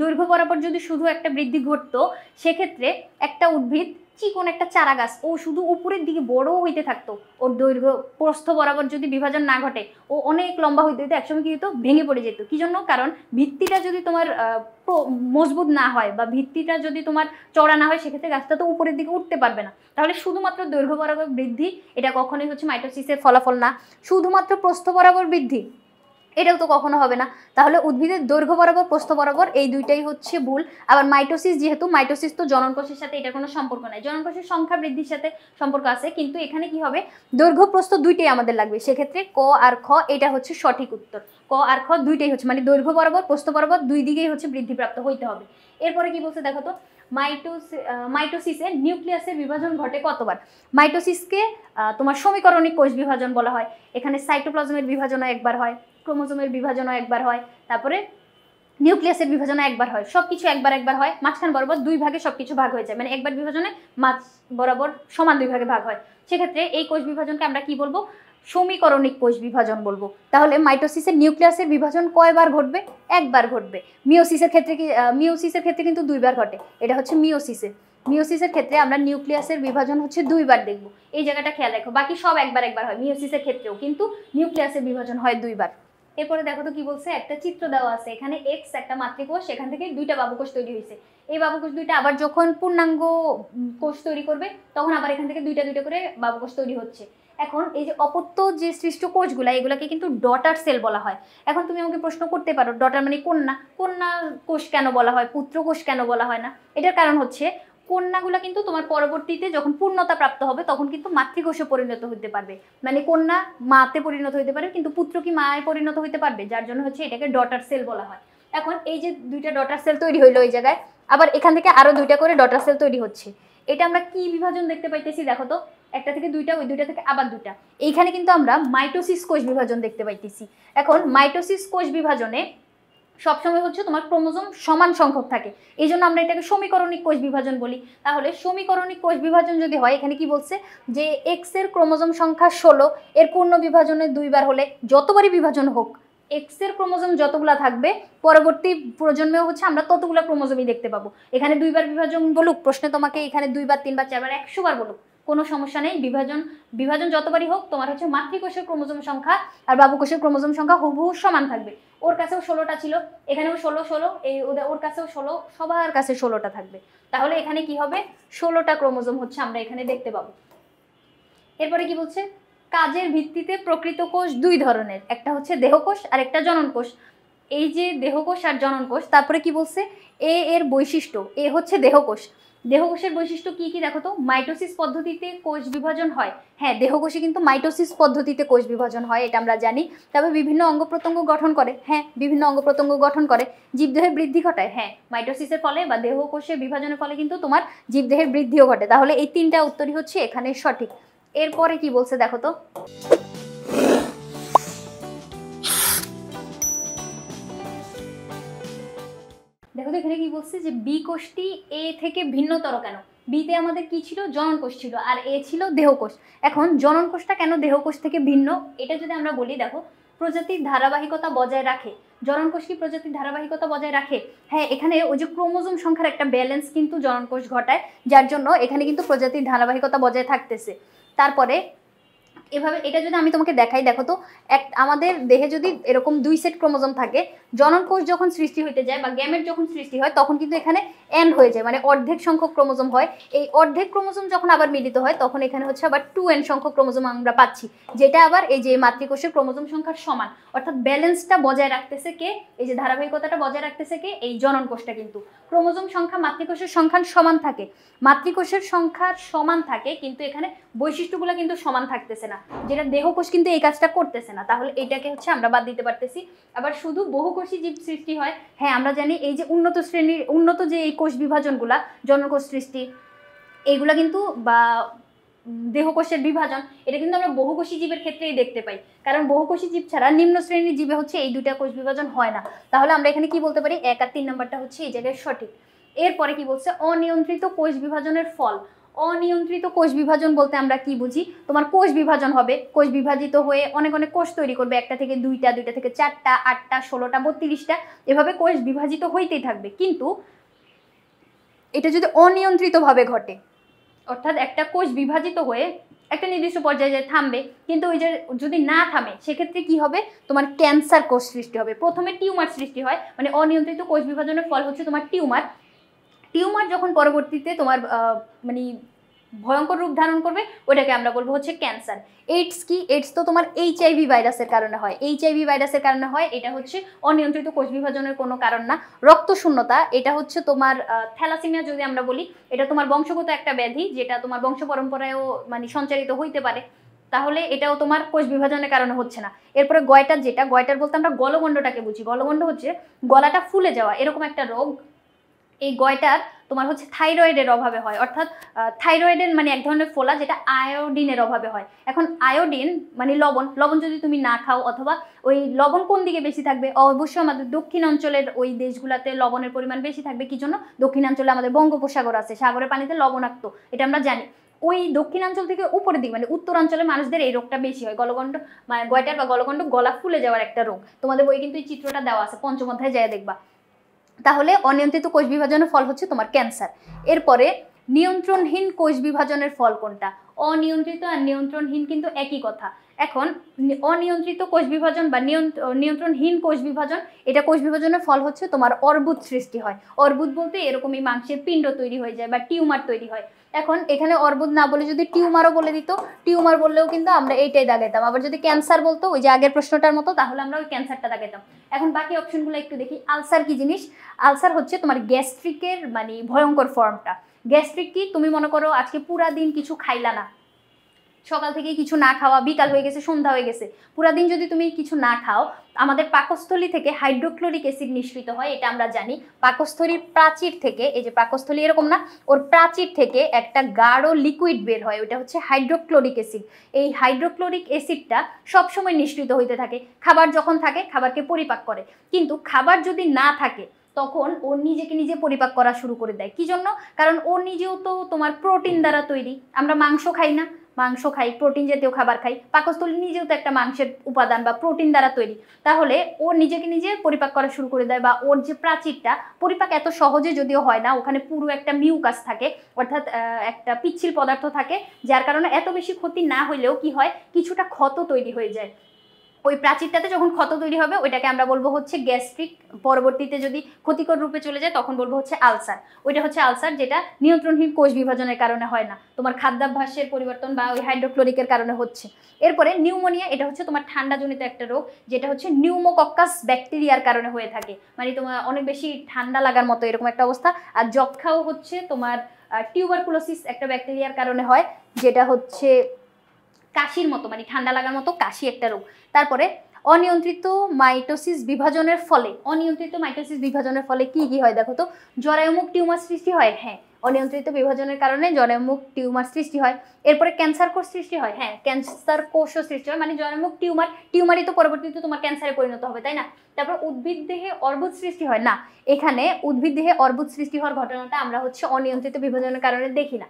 দৈর্ঘ্য বরাবর যদি শুধু একটা বৃদ্ধি ঘটতো, সেক্ষেত্রে একটা উদ্ভিদ চিকন একটা চারা গাছ, ও শুধু উপরের দিকে বড় হইতে থাকতো, ওর দৈর্ঘ্য প্রস্থ বরাবর যদি বিভাজন না ঘটে, ও অনেক লম্বা হইতে হইতে একসময় কি হতো, ভেঙে পড়ে যেত। কি জন্য? কারণ ভিত্তিটা যদি তোমার মজবুত না হয় বা ভিত্তিটা যদি তোমার চড়া না হয়, সেক্ষেত্রে গাছটা তো উপরের দিকে উঠতে পারবে না। তাহলে শুধুমাত্র দৈর্ঘ্য বরাবর বৃদ্ধি এটা কখনোই হচ্ছে মাইটোসিসের ফলাফল না। শুধুমাত্র প্রস্থ বরাবর বৃদ্ধি এটাও তো কখনো হবে না। তাহলে উদ্ভিদের দৈর্ঘ্য বরাবর প্রস্থ বরাবর এই দুইটাই হচ্ছে ভুল। আবার মাইটোসিস, যেহেতু মাইটোসিস তো জনন কোষের সাথে এটার কোনো সম্পর্ক নাই, জনন কোষের সংখ্যা বৃদ্ধির সাথে সম্পর্ক আছে, কিন্তু এখানে কি হবে, দৈর্ঘ্য প্রস্থ দুইটাই আমাদের লাগবে। সেক্ষেত্রে ক আর খ এটা হচ্ছে সঠিক উত্তর। ক আর খ দুইটাই হচ্ছে, মানে দৈর্ঘ্য বরাবর প্রস্থ বরাবর দুই দিকেই হচ্ছে বৃদ্ধিপ্রাপ্ত হইতে হবে। এরপরে কি বলছে দেখো তো, মাইটোসিসে নিউক্লিয়াসের বিভাজন ঘটে কতবার। মাইটোসিসকে তোমার সমীকরণিক কোষ বিভাজন বলা হয়। এখানে সাইটোপ্লাজমের বিভাজনও একবার হয়, ক্রোমোজোমের বিভাজনও একবার হয়, তারপরে নিউক্লিয়াসের বিভাজনও একবার হয়, সবকিছু একবার একবার হয়। মাঝখান বরাবর দুই ভাগে সবকিছু ভাগ হয়ে যায়, মানে একবার বিভাজনে মাঝ বরাবর সমান দুই ভাগে ভাগ হয়। সেক্ষেত্রে এই কোষ বিভাজনকে আমরা কি বলবো, সমীকরণিক কোষ বিভাজন বলবো। তাহলে মাইটোসিসের নিউক্লিয়াসের বিভাজন কয়বার ঘটবে? একবার ঘটবে। মিওসিসের ক্ষেত্রে কিন্তু দুইবার ঘটে, এটা হচ্ছে মিওসিসের ক্ষেত্রে আমরা নিউক্লিয়াসের বিভাজন হচ্ছে দুইবার দেখব। এই জায়গাটা খেয়াল রাখো, বাকি সব একবার একবার হয়, মিওসিসের ক্ষেত্রেও কিন্তু নিউক্লিয়াসের বিভাজন হয় দুইবার। এরপরে দেখো তো কি বলছে, একটা চিত্র দেওয়া আছে, এখানে এক্স একটা মাতৃকোষ, এখান থেকে দুইটা বাবুকোষ তৈরি হয়েছে। এই বাবুকোষ দুইটা আবার যখন পূর্ণাঙ্গ কোষ তৈরি করবে, তখন আবার এখান থেকে দুইটা দুইটা করে বাবুকোষ তৈরি হচ্ছে। এখন এই যে অপত্য যে সৃষ্ট কোষগুলা, এগুলাকে কিন্তু ডটার সেল বলা হয়। এখন তুমি আমাকে প্রশ্ন করতে পারো, ডটার মানে কন্যা কোষ কেন বলা হয়, পুত্র কোষ কেন বলা হয় না? এটার কারণ হচ্ছে কন্যাগুলা কিন্তু তোমার পরবর্তীতে যখন পূর্ণতা প্রাপ্ত হবে, তখন কিন্তু মাতৃকোষে পরিণত হতে পারবে, মানে কন্যা মাতে পরিণত হতে পারবে, কিন্তু পুত্র কি মায়ে পরিণত হতে পারবে, যার জন্য হচ্ছে এটাকে ডটার সেল বলা হয়। এখন এই যে দুইটা ডটার সেল তৈরি হইলো এই জায়গায়, আবার এখান থেকে আরো দুইটা করে ডটার সেল তৈরি হচ্ছে। এটা আমরা কি বিভাজন দেখতে পাইতেছি দেখো তো, একটা থেকে দুইটা, ওই দুইটা থেকে আবার দুইটা। এইখানে কিন্তু আমরা মাইটোসিস কোষ বিভাজন দেখতে পাইতেছি। এখন মাইটোসিস কোষ বিভাজনে সবসময় হচ্ছে তোমার ক্রোমোজোম সমান সংখ্যক থাকে, এই জন্য আমরা এটাকে সমীকরণিক কোষ বিভাজন বলি। তাহলে সমীকরণিক কোষ বিভাজন যদি হয়, এখানে কি বলছে যে এক্স এর ক্রোমোজোম সংখ্যা 16, এর পূর্ণ বিভাজনে দুইবার হলে, যতবারই বিভাজন হোক এক্স এর ক্রোমোজোম যতগুলা থাকবে, পরবর্তী প্রজন্মেও হচ্ছে আমরা ততগুলা ক্রোমোজোমই দেখতে পাবো। এখানে দুইবার বিভাজন বলুক, প্রশ্নে তোমাকে এখানে দুইবার, তিনবার, চারবার, 100 বার বলুক, কোনো সমস্যা নেই। বিভাজন যতবারই হোক, তোমার হচ্ছে মাতৃকোষের ক্রোমোজোম সংখ্যা আর বাবুকোষের ক্রোমোজোম সংখ্যা হুবহু সমান থাকবে। ওর কাছেও 16টা ছিল, এখানেও 16, এই ওর কাছেও 16, সবার কাছে 16টা থাকবে। তাহলে এখানে কি হবে, 16টা ক্রোমোজোম হচ্ছে আমরা এখানে দেখতে পাবো। এরপরে কি বলছে, কাজের ভিত্তিতে প্রকৃত কোষ দুই ধরনের, একটা হচ্ছে দেহকোষ আর একটা জনন কোষ। এই যে দেহকোষ আর জনন কোষ, তারপরে কি বলছে, এর বৈশিষ্ট্য, এ হচ্ছে দেহকোষ। দেহকোষের বৈশিষ্ট্য কি কি দেখো তো, মাইটোসিস পদ্ধতিতে কোষ বিভাজন হয়। হ্যাঁ, দেহকোষে কিন্তু মাইটোসিস পদ্ধতিতে কোষ বিভাজন হয়, এটা আমরা জানি। তবে বিভিন্ন অঙ্গ প্রত্যঙ্গ গঠন করে, হ্যাঁ বিভিন্ন অঙ্গ প্রত্যঙ্গ গঠন করে। জীবদেহের বৃদ্ধি ঘটায়, হ্যাঁ মাইটোসিসের ফলে বা দেহকোষের বিভাজনের ফলে কিন্তু তোমার জীবদেহের বৃদ্ধিও ঘটে। তাহলে এই তিনটা উত্তরই হচ্ছে এখানে সঠিক। এরপরে কি বলছে দেখো তো, দেখো তো এখানে কি বলছে যে বি কোষটি এ থেকে ভিন্নতর কেন। বিতে আমাদের কি ছিল, জনন কোষ ছিল, আর এ ছিল দেহকোষ। এখন জনন কোষটা কেন দেহকোষ থেকে ভিন্ন, এটা যদি আমরা বলি, দেখো প্রজাতির ধারাবাহিকতা বজায় রাখে। জনন কোষ কি প্রজাতির ধারাবাহিকতা বজায় রাখে? হ্যাঁ, এখানে ওই যে ক্রোমোজোম সংখ্যার একটা ব্যালেন্স কিন্তু জনন কোষ ঘটায়, যার জন্য এখানে কিন্তু প্রজাতির ধারাবাহিকতা বজায় থাকতেছে। তারপরে এভাবে এটা যদি আমি তোমাকে দেখাই, দেখো তো আমাদের দেহে যদি এরকম 2 সেট ক্রোমোজোম থাকে, জনন কোষ যখন সৃষ্টি হইতে যায় বা গ্যামেট যখন সৃষ্টি হয়, তখন কিন্তু এখানে এন্ড হয়ে যায়, মানে অর্ধেক সংখ্যক ক্রোমোজোম হয়। এই অর্ধেক ক্রোমোজোম যখন আবার মিলিত হয়, তখন এখানে হচ্ছে আবার 2n সংখ্যক ক্রোমোজোম আমরা পাচ্ছি, যেটা আবার এই যে মাতৃকোষের ক্রোমোজোম সংখ্যার সমান। অর্থাৎ ব্যালেন্সটা বজায় রাখতেছে কে, এই যে ধারাবাহিকতাটা বজায় রাখতেছে কে, এই জনন কোষটা। কিন্তু ক্রোমোজোম সংখ্যা মাতৃকোষের সংখ্যার সমান থাকে, মাতৃকোষের সংখ্যার সমান থাকে, কিন্তু এখানে বৈশিষ্ট্যগুলো কিন্তু সমান থাকতেছে না, যেটা দেহকোষ কিন্তু এই কাজটা করতেছে না। তাহলে এইটাকে হচ্ছে আমরা বাদ দিতে পারতেছি। আবার শুধু বহুকোষী জীব সৃষ্টি হয়, হ্যাঁ আমরা জানি এই যে উন্নত শ্রেণীর উন্নত যে এই কোষ বিভাজনগুলা, জনকোষ সৃষ্টি, এইগুলা কিন্তু বা দেহকোষের বিভাজন, এটা কিন্তু আমরা বহুকোষী জীবের ক্ষেত্রেই দেখতে পাই। কারণ বহুকোষী জীব ছাড়া নিম্ন শ্রেণীর জীবে হচ্ছে এই দুইটা কোষ বিভাজন হয় না। তাহলে আমরা এখানে কি বলতে পারি, 1 আর 3 নাম্বারটা হচ্ছে এই জায়গায় সঠিক। এরপরে কি বলছে, অনিয়ন্ত্রিত কোষ বিভাজনের ফল। অনিয়ন্ত্রিত কোষ বিভাজন বলতে আমরা কি বুঝি, তোমার কোষ বিভাজন হবে, কোষ বিভাজিত হয়ে অনেক অনেক কোষ তৈরি করবে, একটা থেকে দুইটা, দুইটা থেকে চারটা, 8টা, 16টা, 32টা, এভাবে কোষ বিভাজিত হইতেই থাকবে। কিন্তু এটা যদি অনিয়ন্ত্রিতভাবে ঘটে, অর্থাৎ একটা কোষ বিভাজিত হয়ে একটা নির্দিষ্ট পর্যায়ে যায় থামবে, কিন্তু ওই যে যদি না থামে, সেক্ষেত্রে কি হবে, তোমার ক্যান্সার কোষ সৃষ্টি হবে। প্রথমে টিউমার সৃষ্টি হয়, মানে অনিয়ন্ত্রিত কোষ বিভাজনের ফল হচ্ছে তোমার টিউমার। টিউমার যখন পরবর্তীতে তোমার মানে ভয়ঙ্কর রূপ ধারণ করবে, ওটাকে আমরা বলবো হচ্ছে ক্যান্সার। এইডস কি, এইডস তো তোমার এইচআইভি ভাইরাসের কারণে হয়, এইচআইভি ভাইরাসের কারণে হয়, এটা হচ্ছে অনিয়ন্ত্রিত কোষ বিভাজনের কোনো কারণ না। রক্তশূন্যতা, এটা হচ্ছে তোমার থ্যালাসেমিয়া যদি আমরা বলি, এটা তোমার বংশগত একটা ব্যাধি, যেটা তোমার বংশ পরম্পরায়ও মানে সঞ্চারিত হইতে পারে, তাহলে এটাও তোমার কোষ বিভাজনের কারণে হচ্ছে না। এরপরে গয়টার, যেটা গয়টার বলতে আমরা গলগণ্ডটাকে বুঝি, গলগণ্ড হচ্ছে গলাটা ফুলে যাওয়া এরকম একটা রোগ। এই গয়টার তোমার হচ্ছে থাইরয়েডের অভাবে হয়, অর্থাৎ থাইরয়েডের মানে এক ধরনের ফোলা, যেটা আয়োডিনের অভাবে হয়। এখন আয়োডিন মানে লবণ, লবণ যদি তুমি না খাও, অথবা ওই লবণ কোন দিকে বেশি থাকবে, অবশ্যই আমাদের দক্ষিণ অঞ্চলের ওই দেশগুলোতে লবণের পরিমাণ বেশি থাকবে। কি জন্য, দক্ষিণাঞ্চলে আমাদের বঙ্গোপসাগর আছে, সাগরের পানিতে লবণাক্ত, এটা আমরা জানি। ওই দক্ষিণাঞ্চল থেকে উপরের দিকে মানে উত্তরাঞ্চলের মানুষদের এই রোগটা বেশি হয়, গলগণ্ড মানে গয়টার বা গলগণ্ড, গলা ফুলে যাওয়ার একটা রোগ। তোমাদের বই কিন্তু এই চিত্রটা দেওয়া আছে, পঞ্চম অধ্যায়ে যায় দেখবা। তাহলে অনিয়ন্ত্রিত কোষ বিভাজনের ফল হচ্ছে তোমার ক্যান্সার। এরপরে নিয়ন্ত্রণহীন কোষ বিভাজনের ফল কোনটা? অনিয়ন্ত্রিত আর নিয়ন্ত্রণহীন কিন্তু একই কথা। এখন অনিয়ন্ত্রিত কোষ বিভাজন বা নিয়ন্ত্রণহীন কোষ বিভাজন, এটা কোষ বিভাজনের ফল হচ্ছে তোমার অর্বুদ সৃষ্টি হয়। অর্বুদ বলতে এরকমই মাংসের পিণ্ড তৈরি হয়ে যায় বা টিউমার তৈরি হয়। এখন এখানে অর্বুদ না বলে যদি টিউমারও বলে দিত, টিউমার বললেও কিন্তু আমরা এইটাই দাগাইতাম। আবার যদি ক্যান্সার বলতো, ওই যে আগের প্রশ্নটার মতো, তাহলে আমরা ওই ক্যান্সারটা দাগাইতাম। এখন বাকি অপশনগুলো একটু দেখি। আলসার কি জিনিস? আলসার হচ্ছে তোমার গ্যাস্ট্রিকের মানে ভয়ঙ্কর ফর্মটা। গ্যাস্ট্রিক কি, তুমি মনে করো আজকে পুরা দিন কিছু খাইলা না, সকাল থেকে কিছু না খাওয়া, বিকাল হয়ে গেছে, সন্ধ্যা হয়ে গেছে, পুরা দিন যদি তুমি কিছু না খাও, আমাদের পাকস্থলী থেকে হাইড্রোক্লোরিক অ্যাসিড নিঃসৃত হয়, এটা আমরা জানি। পাকস্থলীর প্রাচীর থেকে, এই যে পাকস্থলী এরকম না, ওর প্রাচীর থেকে একটা গাঢ় লিকুইড বের হয়, ওটা হচ্ছে হাইড্রোক্লোরিক অ্যাসিড। এই হাইড্রোক্লোরিক অ্যাসিডটা সবসময় নিঃসৃত হইতে থাকে। খাবার যখন থাকে, খাবারকে পরিপাক করে, কিন্তু খাবার যদি না থাকে, তখন ও নিজেকে নিজে পরিপাক করা শুরু করে দেয়। কি জন্য? কারণ ও নিজেও তো তোমার প্রোটিন দ্বারা তৈরি। আমরা মাংস খাই না, মাংস খাই, প্রোটিন জাতীয় খাবার খাই, পাকস্থলী নিজেও তো একটা মাংসের উপাদান বা প্রোটিন দ্বারা তৈরি। তাহলে ও নিজেকে নিজে পরিপাক করা শুরু করে দেয়, বা ওর যে প্রাচীরটা, পরিপাক এত সহজে যদিও হয় না, ওখানে পুরো একটা মিউকাস থাকে, অর্থাৎ একটা পিচ্ছিল পদার্থ থাকে, যার কারণে এত বেশি ক্ষতি না হইলেও কি হয়, কিছুটা ক্ষত তৈরি হয়ে যায়। ওই প্রাচীরটাতে যখন ক্ষত তৈরি হবে, ওইটাকে আমরা বলবো হচ্ছে গ্যাস্ট্রিক। পরবর্তীতে যদি ক্ষতিকর রূপে চলে যায়, তখন বলবো হচ্ছে আলসার। ওইটা হচ্ছে আলসার, যেটা নিয়ন্ত্রণহীন কোষ বিভাজনের কারণে হয় না, তোমার খাদ্যাভ্যাসের পরিবর্তন বা ওই হাইড্রোক্লোরিকের কারণে হচ্ছে। এরপরে নিউমোনিয়া, এটা হচ্ছে তোমার ঠান্ডাজনিত একটা রোগ, যেটা হচ্ছে নিউমোকক্কাস ব্যাকটেরিয়ার কারণে হয়ে থাকে, মানে তোমার অনেক বেশি ঠান্ডা লাগার মতো এরকম একটা অবস্থা। আর যক্ষাও হচ্ছে তোমার টিউবারকুলোসিস একটা ব্যাকটেরিয়ার কারণে হয়, যেটা হচ্ছে কাশির মতো, মানে ঠান্ডা লাগার মতো কাশি একটা রোগ। তারপরে অনিয়ন্ত্রিত মাইটোসিস বিভাজনের ফলে, অনিয়ন্ত্রিত মাইটোসিস বিভাজনের ফলে কি কি হয় দেখো তো। জরায়ুমুখ টিউমার সৃষ্টি হয়, হ্যাঁ অনিয়ন্ত্রিত বিভাজনের কারণে জরায়ুমুখ টিউমার সৃষ্টি হয়। এরপরে ক্যান্সার কোষ সৃষ্টি হয়, হ্যাঁ ক্যান্সার কোষও সৃষ্টি হয়, মানে জরায়ুমুখ টিউমারই তো পরবর্তীতে তোমার ক্যান্সারে পরিণত হবে, তাই না? তারপর উদ্ভিদ দেহে অর্বুদ সৃষ্টি হয় না, এখানে উদ্ভিদ দেহে অর্বুদ সৃষ্টি হওয়ার ঘটনাটা আমরা হচ্ছে অনিয়ন্ত্রিত বিভাজনের কারণে দেখি না।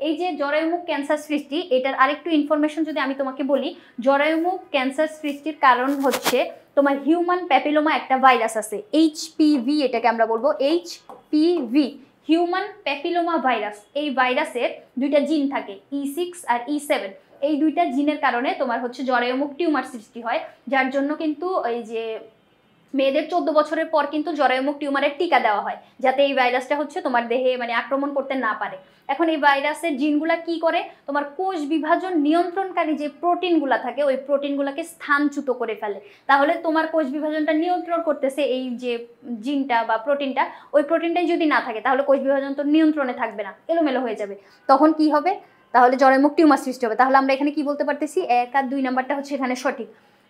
এই যে জরায়ুমুখ ক্যান্সার সৃষ্টি, এটার আরেকটু ইনফরমেশন যদি আমি তোমাকে বলি, জরায়ুমুখ ক্যান্সার সৃষ্টির কারণ হচ্ছে তোমার হিউম্যান প্যাপিলোমা একটা ভাইরাস আছে, এইচপিভি, এটাকে আমরা বলবো এইচপিভি, হিউম্যান প্যাপিলোমা ভাইরাস। এই ভাইরাসের দুইটা জিন থাকে, E6 আর E7। এই দুইটা জিনের কারণে তোমার হচ্ছে জরায়ুমুখ টিউমার সৃষ্টি হয়, যার জন্য কিন্তু এই যে মেয়েদের 14 বছরের পর কিন্তু জরায়ুমুখ টিউমারের টিকা দেওয়া হয়, যাতে এই ভাইরাসটা হচ্ছে তোমার দেহে মানে আক্রমণ করতে না পারে। এখন এই ভাইরাসের জিনগুলা কি করে, তোমার কোষ বিভাজন নিয়ন্ত্রণকারী যে প্রোটিনগুলা থাকে ওই প্রোটিনগুলোকে স্থানচ্যুত করে ফেলে। তাহলে তোমার কোষ বিভাজনটা নিয়ন্ত্রণ করতেছে এই যে জিনটা বা প্রোটিনটা, ওই প্রোটিনটাই যদি না থাকে তাহলে কোষ বিভাজন তো নিয়ন্ত্রণে থাকবে না, এলোমেলো হয়ে যাবে। তখন কি হবে, তাহলে জরায়ুমুখ টিউমার সৃষ্টি হবে। তাহলে আমরা এখানে কি বলতে পারতেছি, 1 আর 2 নাম্বারটা হচ্ছে এখানে সঠিক।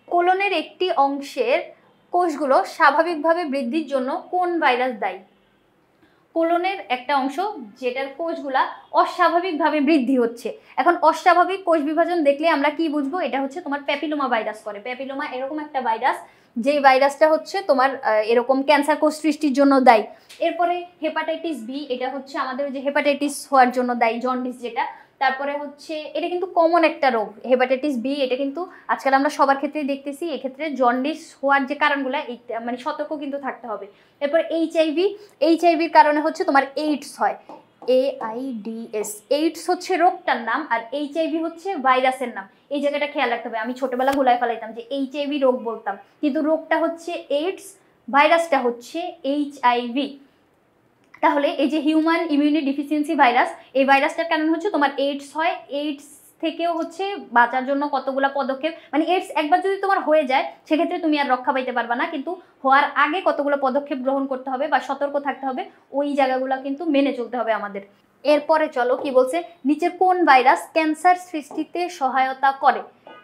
কোলনের একটি অংশের কোষগুলো স্বাভাবিকভাবে বৃদ্ধির জন্য কোন ভাইরাস দায়ী? কোলনের একটা অংশ যেটার কোষগুলা অস্বাভাবিকভাবে বৃদ্ধি হচ্ছে। এখন অস্বাভাবিক কোষ বিভাজন দেখলে আমরা কি বুঝবো, এটা হচ্ছে তোমার প্যাপিলোমা ভাইরাস করে। প্যাপিলোমা এরকম একটা ভাইরাস, যে ভাইরাসটা হচ্ছে তোমার এরকম ক্যান্সার কোষ সৃষ্টির জন্য দায়ী। এরপরে হেপাটাইটিস বি, এটা হচ্ছে আমাদের যে হেপাটাইটিস হওয়ার জন্য দায়ী, জন্ডিস যেটা। তারপরে হচ্ছে এটা কিন্তু কমন একটা রোগ হেপাটাইটিস বি, এটা কিন্তু আজকাল আমরা সবার ক্ষেত্রেই দেখতেছি। এক্ষেত্রে জন্ডিস হওয়ার যে কারণগুলো মানে সতর্ক কিন্তু থাকতে হবে। এরপর এইচআইভির কারণে হচ্ছে তোমার এইডস হয়, AIDS, এইডস হচ্ছে রোগটার নাম আর এইচআইভি হচ্ছে ভাইরাসের নাম। এই জায়গাটা খেয়াল রাখতে হবে। আমি ছোটবেলা গুলায় ফেলাইতাম যে এইচআইভি রোগ বলতাম, কিন্তু রোগটা হচ্ছে এইডস, ভাইরাসটা হচ্ছে এইচআইভি। তাহলে এই যে হিউম্যান ইমিউনি ডিফিসিয়েন্সি ভাইরাস, এই ভাইরাসটার কারণ হচ্ছে তোমার এইডস হয়। এইডস থেকেও হচ্ছে বাঁচার জন্য কতগুলো পদক্ষেপ, মানে এইডস একবার যদি তোমার হয়ে যায় সেক্ষেত্রে তুমি আর রক্ষা পাইতে পারবা না, কিন্তু হওয়ার আগে কতগুলো পদক্ষেপ গ্রহণ করতে হবে বা সতর্ক থাকতে হবে, ওই জায়গাগুলো কিন্তু মেনে চলতে হবে আমাদের। এরপরে চলো কি বলছে, নিচের কোন ভাইরাস ক্যান্সার সৃষ্টিতে সহায়তা করে?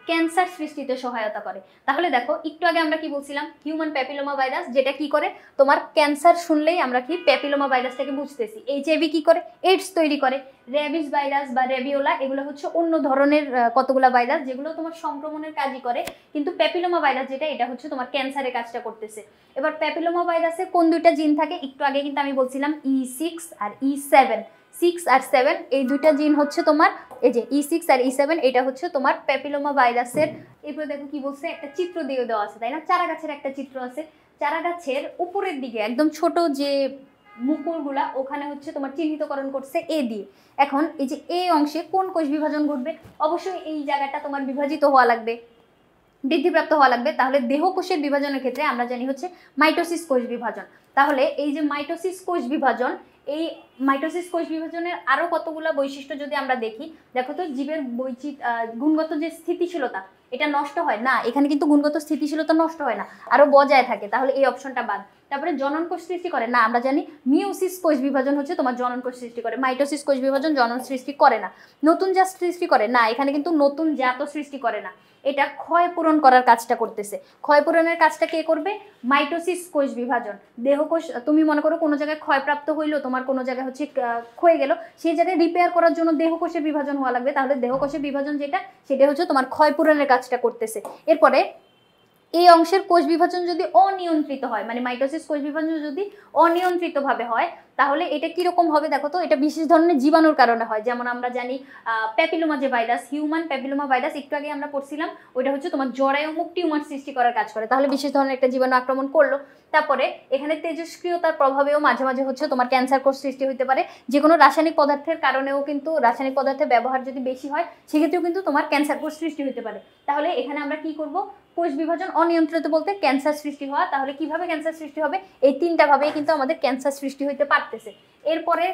ক্যান্সার সৃষ্টিতে সহায়তা করে। তাহলে দেখো একটু আগে আমরা কি বলছিলাম, হিউম্যান প্যাপিলোমা ভাইরাস, যেটা কি করে তোমার ক্যান্সার শুনলেই আমরা কি প্যাপিলোমা ভাইরাসটাকে বুঝতেছি। এইচআইভি কি করে, এইডস তৈরি করে। র্যাবিস ভাইরাস বা র্যাবিওলা এগুলো হচ্ছে অন্য ধরনের কতগুলো ভাইরাস যেগুলো তোমার সংক্রমণের কাজই করে, কিন্তু প্যাপিলোমা ভাইরাস যেটা, এটা হচ্ছে তোমার ক্যান্সারের কাজটা করতেছে। এবার প্যাপিলোমা ভাইরাসে কোন দুইটা জিন থাকে, একটু আগে কিন্তু আমি বলছিলাম E6 আর E7। 6 আর 7 এই দুইটা জিন হচ্ছে তোমার, এই যে E6 আর E7, এটা হচ্ছে তোমার প্যাপিলোমা ভাইরাসের। এরপরে দেখো কি বলছে, একটা চিত্র দিয়ে দেওয়া আছে, তাই না? চারা গাছের একটা চিত্র আছে। চারা গাছের উপরের দিকে একদম ছোট যে মুকুলগুলা, ওখানে হচ্ছে তোমার চিহ্নিতকরণ করছে এ দিয়ে। এখন এই যে এ অংশে কোন কোষ বিভাজন ঘটবে? অবশ্যই এই জায়গাটা তোমার বিভাজিত হওয়া লাগবে, বৃদ্ধিপ্রাপ্ত হওয়া লাগবে। তাহলে দেহকোষের বিভাজনের ক্ষেত্রে আমরা জানি হচ্ছে মাইটোসিস কোষ বিভাজন। তাহলে এই যে মাইটোসিস কোষ বিভাজন, এই মাইটোসিস কোষ বিভাজনের আরো কতগুলো বৈশিষ্ট্য যদি আমরা দেখি, দেখো তো জীবের গুণগত যে স্থিতিশীলতা, এটা নষ্ট হয় না। এখানে কিন্তু গুণগত স্থিতিশীলতা নষ্ট হয় না, আরো বজায় থাকে। তাহলে এই অপশনটা বাদ। তারপরে জনন কোষ সৃষ্টি করে না, আমরা জানি মিওসিস কোষ বিভাজন হচ্ছে তোমার জনন কোষ সৃষ্টি করে। মাইটোসিস কোষ বিভাজন জনন সৃষ্টি করে না। নতুন জাত সৃষ্টি করে না, এখানে কিন্তু নতুন জাত সৃষ্টি করে না। এটা ক্ষয় পূরণ করার কাজটা করতেছে। ক্ষয় পূরণের কাজটা কে করবে? মাইটোসিস কোষ বিভাজন। দেহকোষ তুমি মনে করো কোনো জায়গায় ক্ষয়প্রাপ্ত হইলো, তোমার কোনো জায়গায় হচ্ছে ক্ষয়ে গেল, সেই জায়গায় রিপেয়ার করার জন্য দেহকোষের বিভাজন হওয়া লাগবে। তাহলে দেহকোষের বিভাজন যেটা, সেটা হচ্ছে তোমার ক্ষয় পূরণের কাজটা করতেছে। এরপরে এই অংশের কোষ বিভাজন যদি অনিয়ন্ত্রিত হয়, মানে মাইটোসিস কোষ বিভাজন যদি অনিয়ন্ত্রিতভাবে হয়, তাহলে এটা কিরকম হবে দেখো তো। এটা বিশেষ ধরনের জীবাণুর কারণে হয়। যেমন আমরা জানি প্যাপিলোমা যে ভাইরাস, হিউম্যান প্যাপিলোমা ভাইরাস, একটু আগে আমরা পড়ছিলাম, ওইটা হচ্ছে তোমার জরায়ুমুখ টিউমার সৃষ্টি করার কাজ করে। তাহলে বিশেষ ধরনের একটা জীবাণু আক্রমণ করলো। তারপরে এখানে তেজস্ক্রিয়তার প্রভাবেও মাঝে মাঝে হচ্ছে তোমার ক্যান্সার কোষ সৃষ্টি হতে পারে। যে কোনো রাসায়নিক পদার্থের কারণেও কিন্তু, রাসায়নিক পদার্থের ব্যবহার যদি বেশি হয় সেক্ষেত্রেও কিন্তু তোমার ক্যান্সার কোষ সৃষ্টি হতে পারে। তাহলে এখানে আমরা কি করব, কোষ বিভাজন অনিয়ন্ত্রিত বলতে ক্যান্সার সৃষ্টি হওয়া। তাহলে কিভাবে ক্যান্সার সৃষ্টি হবে? এই তিনটা ভাবেই কিন্তু আমাদের ক্যান্সার সৃষ্টি হইতে পারতেছে। এরপরে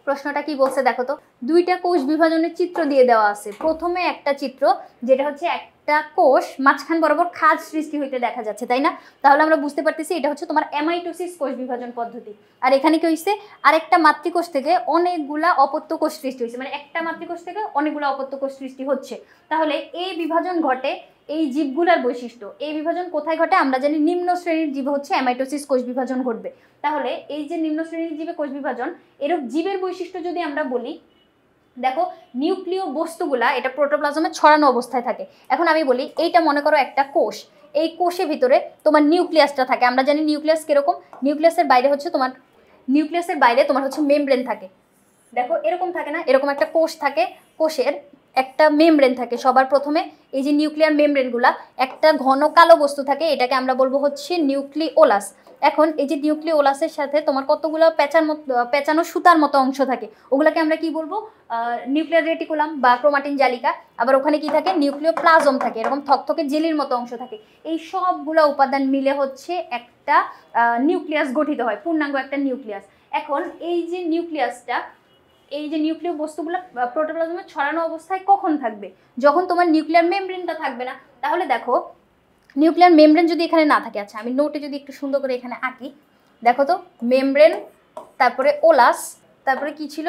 প্রশ্নটা কি বলছে দেখো তো, দুইটা কোষ বিভাজনের চিত্র দিয়ে দেওয়া আছে। প্রথমে একটা চিত্র যেটা হচ্ছে একটা কোষ মাঝখান বরাবর খাঁজ সৃষ্টি হইতে দেখা যাচ্ছে, তাই না? তাহলে আমরা বুঝতে পারতেছি এটা হচ্ছে তোমার অ্যামাইটোসিস কোষ বিভাজন পদ্ধতি। আর এখানে কি হইছে, আরেকটা মাতৃকোষ থেকে অনেকগুলা অপত্য কোষ সৃষ্টি হয়েছে, মানে একটা মাতৃকোষ থেকে অনেকগুলো অপত্য কোষ সৃষ্টি হচ্ছে। তাহলে এই বিভাজন ঘটে এই জীবগুলার বৈশিষ্ট্য, এই বিভাজন কোথায় ঘটে? আমরা জানি নিম্ন শ্রেণীর জীবে হচ্ছে অ্যামাইটোসিস কোষ বিভাজন ঘটবে। তাহলে এই যে নিম্ন শ্রেণীর জীবে কোষ বিভাজন, এরূপ জীবের বৈশিষ্ট্য যদি আমরা বলি, দেখো নিউক্লিয় বস্তুগুলা এটা প্রোটোপ্লাজমে ছড়ানো অবস্থায় থাকে। এখন আমি বলি এইটা মনে করো একটা কোষ, এই কোষের ভিতরে তোমার নিউক্লিয়াসটা থাকে। আমরা জানি নিউক্লিয়াস কিরকম, নিউক্লিয়াসের বাইরে হচ্ছে তোমার হচ্ছে মেমব্রেন থাকে। দেখো এরকম থাকে না, এরকম একটা কোষ থাকে, কোষের একটা মেমব্রেন থাকে সবার প্রথমে। এই যে নিউক্লিয়ার মেমব্রেনগুলা, একটা ঘন কালো বস্তু থাকে, এটাকে আমরা বলবো হচ্ছে নিউক্লিওলাস। এখন এই যে নিউক্লিওলাসের সাথে তোমার কতগুলো পেঁচানো সুতার মতো অংশ থাকে, ওগুলোকে আমরা কি বলবো? নিউক্লিয়ার রেটিকুলাম বা ক্রোমাটিন জালিকা। আবার ওখানে কি থাকে? নিউক্লিওপ্লাজম থাকে, এরকম থকথকে জেলির মতো অংশ থাকে। এই সবগুলো উপাদান মিলে হচ্ছে একটা নিউক্লিয়াস গঠিত হয়, পূর্ণাঙ্গ একটা নিউক্লিয়াস। এখন এই যে নিউক্লিয়াসটা, এই যে নিউক্লিয় বস্তুগুলো প্রোটোপ্লাজমে ছড়ানো অবস্থায় কখন থাকবে? যখন তোমার নিউক্লিয়ার মেমব্রেনটা থাকবে না। তাহলে দেখো নিউক্লিয়ার মেমব্রেন যদি এখানে না থাকে, আচ্ছা আমি নোটে যদি একটু সুন্দর করে এখানে আঁকি, দেখো তো মেমব্রেন, তারপরে ওলাস, তারপরে কি ছিল?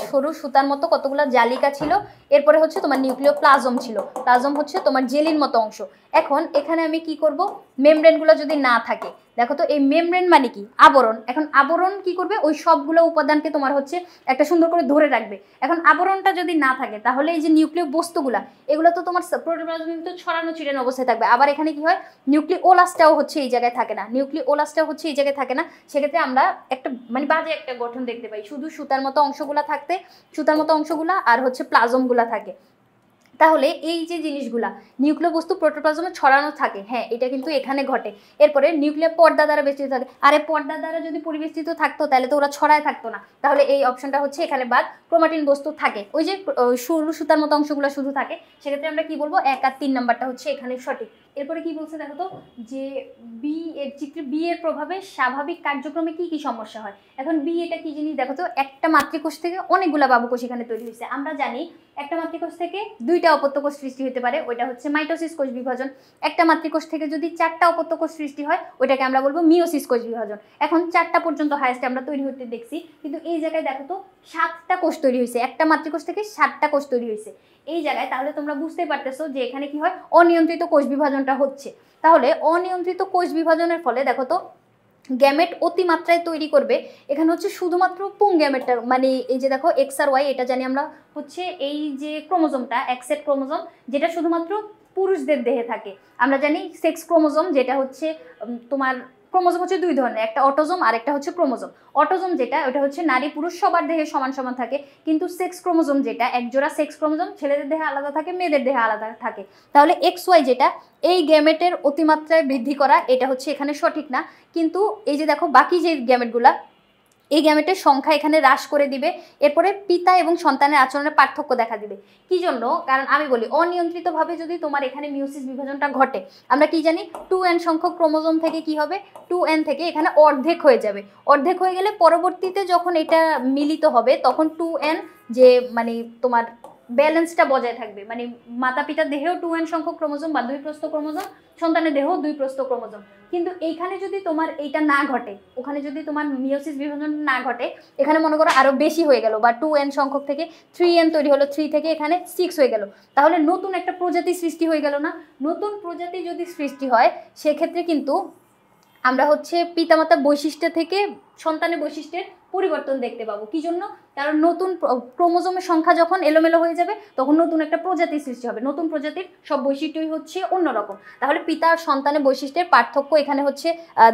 সরু সুতার মতো কতগুলো জালিকা ছিল, এরপরে হচ্ছে তোমার নিউক্লিওপ্লাজম ছিল। প্লাজম হচ্ছে তোমার জেলির মতো অংশ। এখন এখানে আমি কি করব? মেমব্রেনগুলো যদি না থাকে, দেখো তো এই মেমব্রেন মানে কি? আবরণ। এখন আবরণ কি করবে? ওই সবগুলো উপাদানকে তোমার হচ্ছে একটা সুন্দর করে ধরে রাখবে। এখন আবরণটা যদি না থাকে, তাহলে এই যে নিউক্লিয় বস্তুগুলা, এগুলো তো তোমার প্রোটোপ্লাজমে তো ছড়ানো ছিটানো অবস্থায় থাকবে। আবার এখানে কি হয়? নিউক্লিওলাসটাও হচ্ছে এই জায়গায় থাকে না, নিউক্লিওলাসটাও হচ্ছে এই জায়গায় থাকে না। সেক্ষেত্রে আমরা একটা মানে বাজে একটা গঠন দেখতে পাই, শুধু সুতার মতো অংশগুলা থাকতে, সুতার মতো অংশগুলা আর হচ্ছে প্লাজমগুলা থাকে। তাহলে এই যে জিনিসগুলা নিউক্লিয় বস্তু প্রোটোপ্লাজমে ছড়ানো থাকে, হ্যাঁ এটা কিন্তু এখানে ঘটে। এরপরে নিউক্লিয়ার পর্দা দ্বারা বেষ্টিত থাকে। আরে পর্দা দ্বারা যদি পরিবেষ্টিত থাকতো তাহলে তো ওরা ছড়ায় থাকতো না। তাহলে এই অপশনটা হচ্ছে এখানে বাদ। ক্রোমাটিন বস্তু থাকে, ওই যে সরু সুতার মতো অংশগুলো শুধু থাকে। সেক্ষেত্রে আমরা কি বলবো? 1 আর 3 নাম্বারটা হচ্ছে এখানে সঠিক। এরপরে কি বলছে দেখো তো, যে বি এর চিত্রে বি এর প্রভাবে স্বাভাবিক কার্যক্রমে কি কি সমস্যা হয়। এখন বি এটা কি জিনিস দেখো তো, একটা মাতৃকোষ থেকে অনেকগুলা বাবুকোষ এখানে তৈরি হয়েছে। আমরা জানি একটা মাতৃকোষ থেকে 2টা অপত্যকোষ সৃষ্টি হতে পারে, ওইটা হচ্ছে মাইটোসিস কোষ বিভাজন। একটা মাতৃকোষ থেকে যদি 4টা অপত্যকোষ সৃষ্টি হয়, ওইটাকে আমরা বলবো মিওসিস কোষ বিভাজন। এখন 4টা পর্যন্ত হাইয়েস্ট আমরা তৈরি হতে দেখছি, কিন্তু এই জায়গায় দেখো তো 7টা কোষ তৈরি হয়েছে, একটা মাতৃকোষ থেকে 7টা কোষ তৈরি হয়েছে এই জায়গায়। তাহলে তোমরা বুঝতেই পারতেছো যে এখানে কি হয়? অনিয়ন্ত্রিত কোষ বিভাজনটা হচ্ছে। তাহলে অনিয়ন্ত্রিত কোষ বিভাজনের ফলে দেখো তো গ্যামেট অতিমাত্রায় তৈরি করবে। এখানে হচ্ছে শুধুমাত্র পুং গ্যামেটটা, মানে এই যে দেখো এক্স আর ওয়াই, এটা জানি আমরা হচ্ছে এই যে ক্রোমোজোমটা এক্সেট ক্রোমোজোম, যেটা শুধুমাত্র পুরুষদের দেহে থাকে। আমরা জানি সেক্স ক্রোমোজোম, যেটা হচ্ছে তোমার ক্রোমোজোম হচ্ছে 2 ধরনের, একটা অটোজোম আর একটা হচ্ছে ক্রোমোজোম। অটোজোম যেটা, ওটা হচ্ছে নারী পুরুষ সবার দেহে সমান সমান থাকে। কিন্তু সেক্স ক্রোমোজোম যেটা, একজোড়া সেক্স ক্রোমোজোম ছেলেদের দেহে আলাদা থাকে, মেয়েদের দেহে আলাদা থাকে। তাহলে এক্স ওয়াই যেটা, এই গ্যামেটের অতিমাত্রায় বৃদ্ধি করা, এটা হচ্ছে এখানে সঠিক না। কিন্তু এই যে দেখো বাকি যে গ্যামেটগুলা, এই গ্যামেটের সংখ্যা এখানে হ্রাস করে দিবে। এরপরে পিতা এবং সন্তানের আচরণের পার্থক্য দেখা দিবে। কি জন্য? কারণ আমি বলি অনিয়ন্ত্রিতভাবে যদি তোমার এখানে মিওসিস বিভাজনটা ঘটে, আমরা কি জানি 2n সংখ্যক ক্রোমোজোম থেকে কি হবে? 2n থেকে এখানে অর্ধেক হয়ে যাবে। অর্ধেক হয়ে গেলে পরবর্তীতে যখন এটা মিলিত হবে, তখন 2n যে মানে তোমার ব্যালেন্সটা বজায় থাকবে। মানে মাতা পিতার দেহেও 2n সংখ্যক ক্রোমোজোম বা 2 প্রস্থ ক্রোমোজোম, সন্তানের দেহেও 2 প্রস্থ ক্রোমোজোম। কিন্তু এইখানে যদি তোমার এইটা না ঘটে, ওখানে যদি তোমার মিওসিস বিভাজন না ঘটে, এখানে মনে করো আরো বেশি হয়ে গেল, বা 2n সংখ্যক থেকে 3n তৈরি হলো, 3 থেকে এখানে 6 হয়ে গেল, তাহলে নতুন একটা প্রজাতি সৃষ্টি হয়ে গেল না? নতুন প্রজাতি যদি সৃষ্টি হয়, সেক্ষেত্রে কিন্তু আমরা হচ্ছে পিতামাতা বৈশিষ্ট্য থেকে সন্তানের বৈশিষ্ট্যের পরিবর্তন দেখতে পাবো। কি জন্য? কারণ নতুন ক্রোমোজোমের সংখ্যা যখন এলোমেলো হয়ে যাবে, তখন নতুন একটা প্রজাতি সৃষ্টি হবে। নতুন প্রজাতির সব বৈশিষ্ট্যই হচ্ছে অন্যরকম। তাহলে পিতা আর সন্তানের বৈশিষ্ট্যের পার্থক্য এখানে হচ্ছে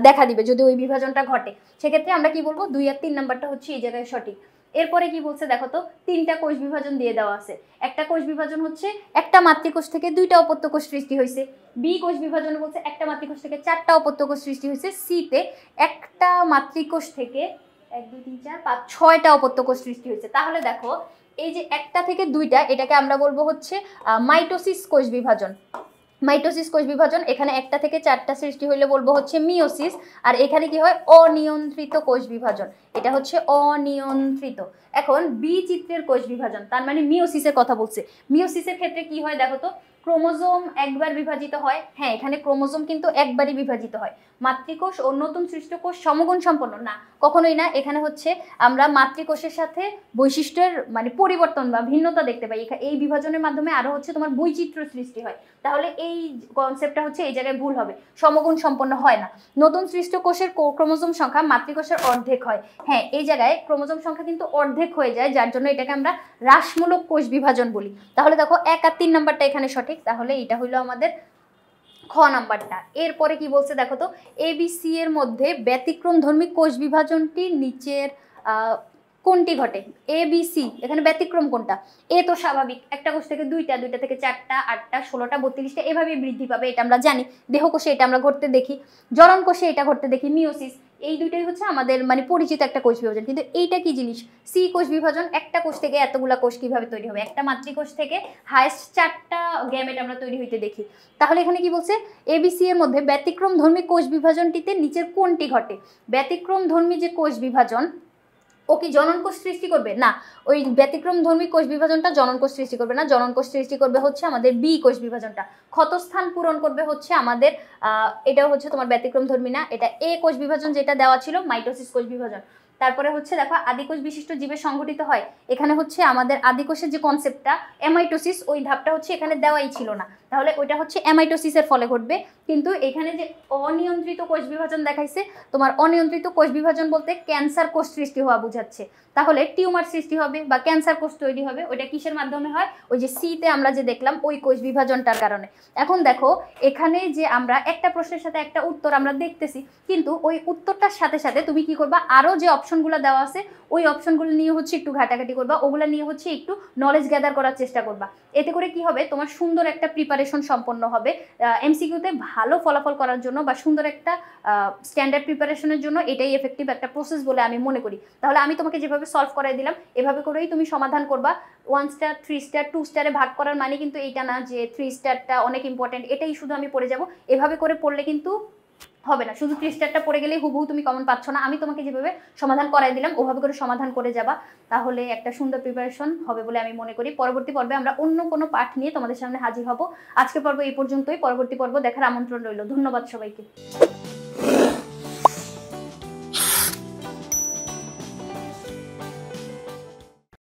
দেখা দিবে যদি ওই বিভাজনটা ঘটে। সেক্ষেত্রে আমরা কি বলবো? 2 আর 3 নাম্বারটা হচ্ছে এই জায়গায় সঠিক। এরপরে কি বলছে দেখো তো, 3টা কোষ বিভাজন দিয়ে দেওয়া আছে। একটা কোষ বিভাজন হচ্ছে একটা মাতৃকোষ থেকে 2টা অপত্যকোষ সৃষ্টি হয়েছে। বি কোষ বিভাজন বলছে একটা মাতৃকোষ থেকে 4টা অপত্যকোষ সৃষ্টি হয়েছে। সিতে একটা মাতৃকোষ থেকে 1 2 3 4 5 6টা অপত্যকোষ সৃষ্টি হয়েছে। তাহলে দেখো এই যে একটা থেকে 2টা, এটাকে আমরা বলবো হচ্ছে মাইটোসিস কোষ বিভাজন। মাইটোসিস কোষ বিভাজন। এখানে একটা থেকে 4টা সৃষ্টি হইলে বলবো হচ্ছে মিওসিস। আর এখানে কি হয়? অনিয়ন্ত্রিত কোষ বিভাজন, এটা হচ্ছে অনিয়ন্ত্রিত। এখন বি চিত্রের কোষ বিভাজন, তার মানে মিওসিসের কথা বলছে। মিওসিসের ক্ষেত্রে কি হয় দেখো তো, ক্রোমোজোম একবার বিভাজিত হয়, হ্যাঁ এখানে ক্রোমোজোম কিন্তু একবারই বিভাজিত হয়। মাতৃকোষ ও নতুন সৃষ্ট কোষ সমগুণ সম্পন্ন না, কখনোই না। এখানে হচ্ছে আমরা মাতৃকোষের সাথে বৈশিষ্ট্যের মানে পরিবর্তন বা ভিন্নতা দেখতে পাই। এই বিভাজনের মাধ্যমে আরো হচ্ছে তোমার বৈচিত্র্য সৃষ্টি হয়। তাহলে এই কনসেপ্টটা হচ্ছে এই জায়গায় ভুল হবে, সমগুণ সম্পন্ন হয় না। নতুন সৃষ্ট কোষের ক্রোমোজোম সংখ্যা মাতৃকোষের অর্ধেক হয়, হ্যাঁ এই জায়গায় ক্রোমোজোম সংখ্যা কিন্তু অর্ধেক হয়ে যায়, যার জন্য এটাকে আমরা হ্রাসমূলক কোষ বিভাজন বলি। তাহলে দেখো 1 আর 3 নাম্বারটা এখানে সঠিক, তাহলে এটা হইলো আমাদের খ নাম্বারটা। এরপরে কি বলছে দেখো তো, ABC এর মধ্যে ব্যতিক্রমধর্মী কোষ বিভাজনটি নিচের কোনটি ঘটে? ABC এখানে ব্যতিক্রম কোনটা? এ তো স্বাভাবিক, একটা কোষ থেকে দুইটা, দুইটা থেকে চারটা, আটটা, 16টা, 32টা এভাবে বৃদ্ধি পাবে, এটা আমরা জানি। দেহকোষে এটা আমরা ঘটতে দেখি, জনন কোষে এটা ঘটতে দেখি, মিওসিস। এই দুইটাই হচ্ছে আমাদের মানে পরিচিত একটা কোষ বিভাজন। কিন্তু এইটা কি জিনিস? সি কোষ বিভাজন। একটা কোষ থেকে এতগুলা কোষ কিভাবে তৈরি হবে? একটা মাতৃকোষ থেকে হাইয়েস্ট 4টা গ্যামেট আমরা তৈরি হইতে দেখি। তাহলে এখানে কি বলছে? ABC এর মধ্যে ব্যতিক্রমধর্মী কোষ বিভাজনটিতে নিচের কোনটি ঘটে? ব্যতিক্রমধর্মী যে কোষ বিভাজন, ও কি জনন কোষ সৃষ্টি করবে? না, ওই ব্যতিক্রমধর্মী কোষ বিভাজনটা জনন কোষ সৃষ্টি করবে না। জনন কোষ সৃষ্টি করবে হচ্ছে আমাদের বি কোষ বিভাজনটা। ক্ষতস্থান পূরণ করবে হচ্ছে আমাদের এটাও হচ্ছে তোমার ব্যতিক্রমধর্মী না, এটা এ কোষ বিভাজন যেটা দেওয়া ছিল, মাইটোসিস কোষ বিভাজন। তারপরে হচ্ছে দেখো আদিকোষ বিশিষ্ট জীবে সংঘটিত হয়, এখানে হচ্ছে আমাদের আদিকোষের যে কনসেপ্টটা অ্যামাইটোসিস, ওই ধাপটা হচ্ছে এখানে দেওয়াই ছিল না, তাহলে ওইটা হচ্ছে অ্যামাইটোসিসের ফলে ঘটবে। কিন্তু এখানে যে অনিয়ন্ত্রিত কোষ বিভাজন দেখাইছে, তোমার অনিয়ন্ত্রিত কোষ বিভাজন বলতে ক্যান্সার কোষ সৃষ্টি হওয়া বোঝাচ্ছে। তাহলে টিউমার সৃষ্টি হবে বা ক্যান্সার কোষ তৈরি হবে, ওইটা কিসের মাধ্যমে হয়? ওই যে সিতে আমরা যে দেখলাম ওই কোষ বিভাজনটার কারণে। এখন দেখো এখানে যে আমরা একটা প্রশ্নের সাথে একটা উত্তর আমরা দেখতেছি, কিন্তু ওই উত্তরটার সাথে সাথে তুমি কি করবা, আরও যে অপশনগুলো দেওয়া আছে ওই অপশনগুলো নিয়ে হচ্ছে একটু ঘাটাঘাটি করবা, ওগুলো নিয়ে হচ্ছে একটু নলেজ গ্যাদার করার চেষ্টা করবা। এতে করে কি হবে, তোমার সুন্দর একটা প্রিপারেশন সম্পন্ন হবে। MCQতে ভালো ফলাফল করার জন্য বা সুন্দর একটা স্ট্যান্ডার্ড প্রিপারেশনের জন্য এটাই এফেক্টিভ একটা প্রসেস বলে আমি মনে করি। তাহলে আমি তোমাকে যেভাবে সলভ করাই দিলাম এভাবে করেই তুমি সমাধান করবা। 1 স্টার, 3 স্টার, 2 স্টারে ভাগ করার মানে কিন্তু এইটা না যে 3 স্টারটা অনেক ইম্পর্টেন্ট, এটাই শুধু আমি পড়ে যাব, এভাবে করে পড়লে কিন্তু হবে না। শুধু 3 স্টারটা পড়ে গেলেই হুবহু তুমি কমন পাচ্ছ না। আমি তোমাকে যেভাবে সমাধান করাই দিলাম ওভাবে করে সমাধান করে যাবা, তাহলে একটা সুন্দর প্রিপারেশন হবে বলে আমি মনে করি। পরবর্তী পর্বে আমরা অন্য কোনো পাঠ নিয়ে তোমাদের সামনে হাজির হব। আজকের পর্ব এই পর্যন্তই, পরবর্তী পর্ব দেখার আমন্ত্রণ রইল। ধন্যবাদ সবাইকে।